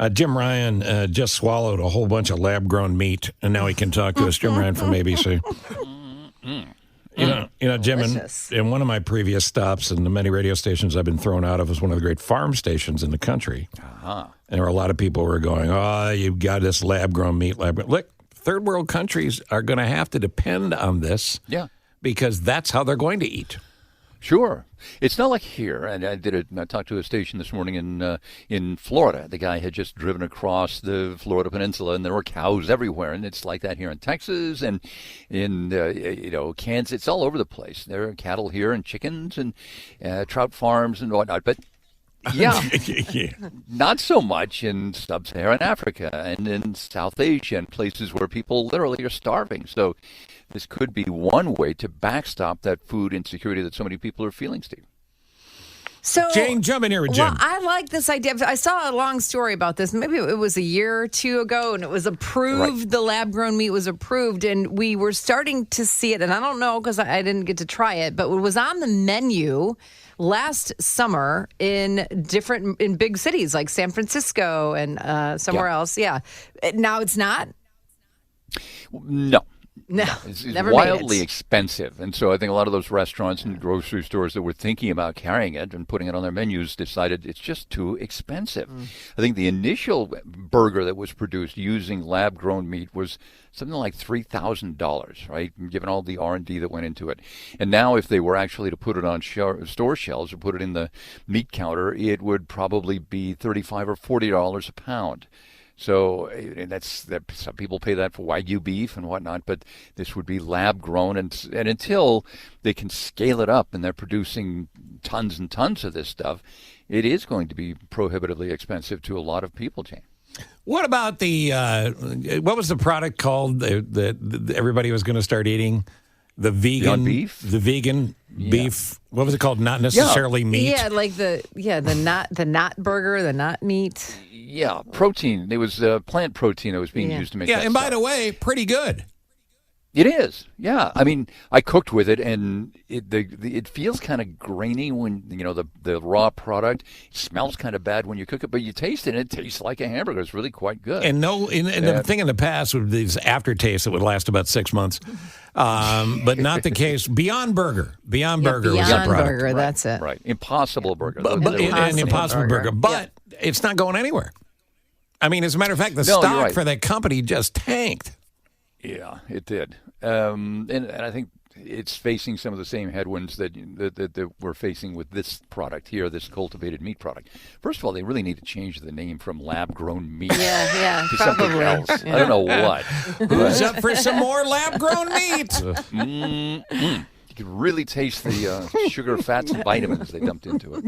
Jim Ryan just swallowed a whole bunch of lab-grown meat, and now he can talk to us. Jim Ryan from ABC. You know, Jim, in one of my previous stops in the many radio stations I've been thrown out of was one of the great farm stations in the country. And there were a lot of people who were going, oh, you've got this lab-grown meat. Look, third world countries are going to have to depend on this because that's how they're going to eat. Sure. It's not like here, and I talked to a station this morning in Florida. The guy had just driven across the Florida Peninsula, and there were cows everywhere, and it's like that here in Texas and in Kansas. It's all over the place. There are cattle here and chickens and trout farms and whatnot, but not so much in sub-Saharan Africa and in South Asia and places where people literally are starving. So this could be one way to backstop that food insecurity that so many people are feeling, Steve. So, Jane, jump in here with Jim. Well, I like this idea. I saw a long story about this. Maybe it was a year or two ago, and it was approved. Right. The lab-grown meat was approved, and we were starting to see it. And I don't know because I didn't get to try it, but it was on the menu last summer in big cities like San Francisco and somewhere else. Yeah. Now it's not? No. No, it's never wildly made it. Expensive. And so I think a lot of those restaurants and grocery stores that were thinking about carrying it and putting it on their menus decided it's just too expensive. I think the initial burger that was produced using lab-grown meat was something like $3,000, right, given all the R&D that went into it. And now if they were actually to put it on store shelves or put it in the meat counter, it would probably be $35 or $40 a pound. So some people pay that for Wagyu beef and whatnot, but this would be lab grown, and until they can scale it up and they're producing tons and tons of this stuff, it is going to be prohibitively expensive to a lot of people, Jane. What about what was the product called that everybody was going to start eating? The vegan beef? The vegan beef. What was it called? Not necessarily meat. Yeah, like the not burger, the not meat. Yeah, protein. It was plant protein that was being used to make that and stuff. By the way, pretty good. It is. Yeah. I mean, I cooked with it, and it feels kind of grainy when, the raw product. It smells kind of bad when you cook it, but you taste it, and it tastes like a hamburger. It's really quite good. And the thing in the past with these aftertastes that would last about 6 months, but not the case. Beyond Burger. Beyond Burger was the product. Beyond Burger, that's it. Right. Impossible Burger. An Impossible Burger. But it's not going anywhere. I mean, as a matter of fact, the stock for that company just tanked. Yeah, it did. And I think it's facing some of the same headwinds that we're facing with this product here, this cultivated meat product. First of all, they really need to change the name from lab-grown meat to something else. Yeah. I don't know what. Who's up for some more lab-grown meat? You can really taste the sugar, fats, and vitamins they dumped into it.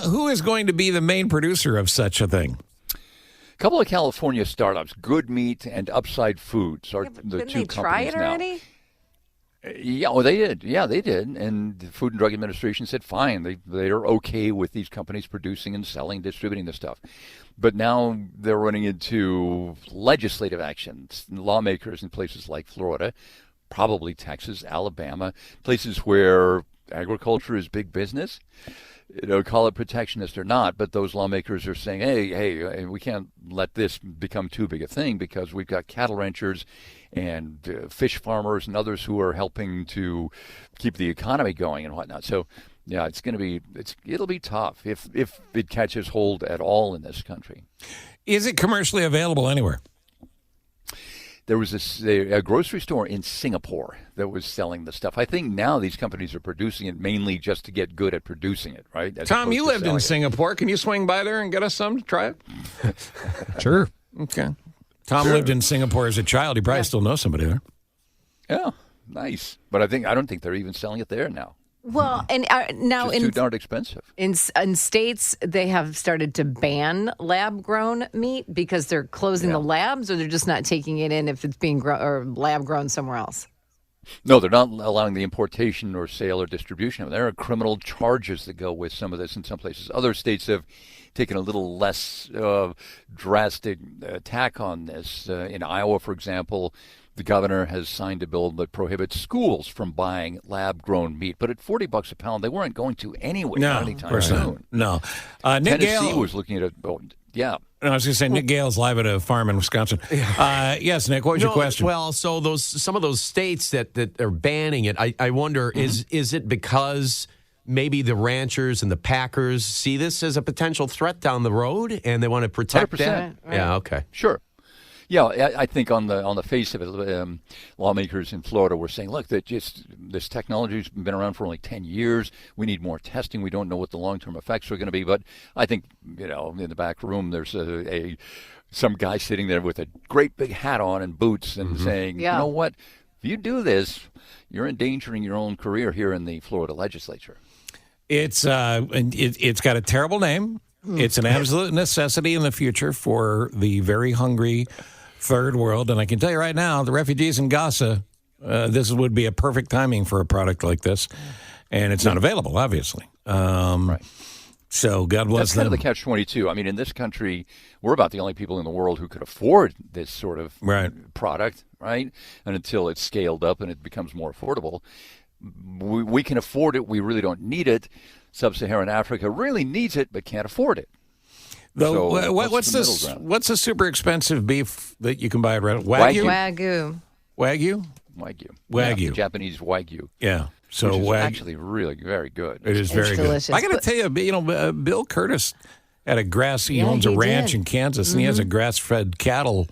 Who is going to be the main producer of such a thing? A couple of California startups, Good Meat and Upside Foods, are the two companies now. Didn't they try it already? Yeah, well, they did. Yeah, they did. And the Food and Drug Administration said, fine, they're okay with these companies producing and selling, distributing this stuff. But now they're running into legislative actions. Lawmakers in places like Florida, probably Texas, Alabama, places where agriculture is big business. Call it protectionist or not, but those lawmakers are saying, hey, we can't let this become too big a thing because we've got cattle ranchers and fish farmers and others who are helping to keep the economy going and whatnot. So, yeah, it'll be tough if it catches hold at all in this country. Is it commercially available anywhere? There was a grocery store in Singapore that was selling the stuff. I think now these companies are producing it mainly just to get good at producing it, right? Tom, you lived in Singapore. Can you swing by there and get us some to try it? Sure. Okay. Tom lived in Singapore as a child. He probably still knows somebody there. Yeah, nice. But I don't think they're even selling it there now. Well, and now it's too darn expensive. In states, they have started to ban lab-grown meat because they're closing the labs, or they're just not taking it in if it's being lab-grown somewhere else. No, they're not allowing the importation or sale or distribution. There are criminal charges that go with some of this in some places. Other states have taken a little less drastic attack on this. In Iowa, for example, The governor has signed a bill that prohibits schools from buying lab-grown meat. But at $40 a pound, they weren't going to anyway. No, anytime soon. No. Nick Tennessee Gale was looking at it. Oh, yeah. No, I was going to say, Nick Gale's live at a farm in Wisconsin. Yes, Nick, what was your question? Well, so some of those states that are banning it, I wonder, is it because maybe the ranchers and the packers see this as a potential threat down the road and they want to protect 100%. that? Right. Yeah, okay. Sure. Yeah, I think on the face of it, lawmakers in Florida were saying, look, that this technology's been around for only 10 years. We need more testing. We don't know what the long-term effects are going to be. But I think, in the back room, there's some guy sitting there with a great big hat on and boots and saying, you know what, if you do this, you're endangering your own career here in the Florida legislature. It's got a terrible name. It's an absolute necessity in the future for the very hungry third world. And I can tell you right now, the refugees in Gaza, this would be a perfect timing for a product like this. And it's not available, obviously. Right. So God bless them. That's kind of the catch-22. I mean, in this country, we're about the only people in the world who could afford this sort of product, right? And until it's scaled up and it becomes more affordable, we can afford it. We really don't need it. Sub-Saharan Africa really needs it but can't afford it. Though, so what's this? What's the super expensive beef that you can buy at Wagyu? Wagyu. Yeah, the Japanese Wagyu. Yeah. So which is Wagyu actually really very good. It is very delicious. good. I got to tell you, Bill Curtis had he owns a ranch in Kansas, and he has a grass-fed cattle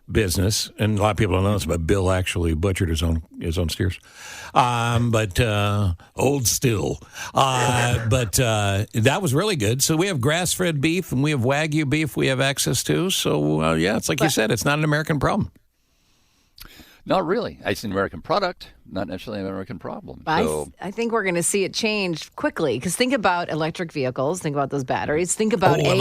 business, and a lot of people don't know this, but Bill actually butchered his own steers. But old still. But that was really good. So we have grass-fed beef, and we have Wagyu beef we have access to. So, it's like you said, it's not an American problem. Not really. It's an American product, not necessarily an American problem. So, I think we're going to see it change quickly because think about electric vehicles, think about those batteries, think about AI.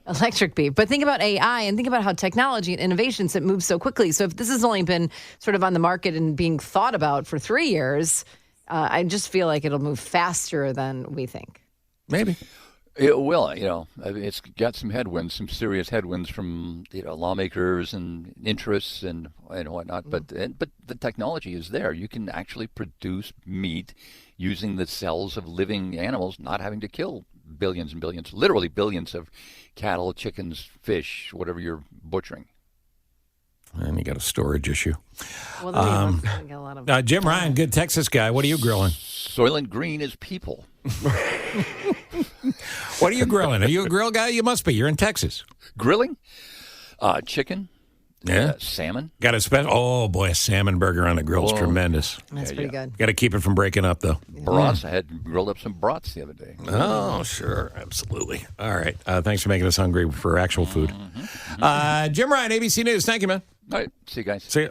Electric beef. But think about AI and think about how technology and innovations that move so quickly. So if this has only been sort of on the market and being thought about for 3 years, I just feel like it'll move faster than we think. Maybe. It will, it's got some headwinds, some serious headwinds from lawmakers and interests and whatnot. But the technology is there. You can actually produce meat using the cells of living animals, not having to kill billions and billions, literally billions of cattle, chickens, fish, whatever you're butchering. And you got a storage issue. Well, then we got a lot of Jim Ryan, good Texas guy. What are you grilling? Soylent Green is people. What are you grilling? Are you a grill guy? You must be. You're in Texas. Grilling? Chicken. Yeah. Salmon. Got a special. Oh, boy, a salmon burger on the grill is tremendous. That's pretty good. Got to keep it from breaking up, though. Brats. I had grilled up some brats the other day. Oh, sure. Absolutely. All right. Thanks for making us hungry for actual food. Jim Ryan, ABC News. Thank you, man. All right. See you guys. See you.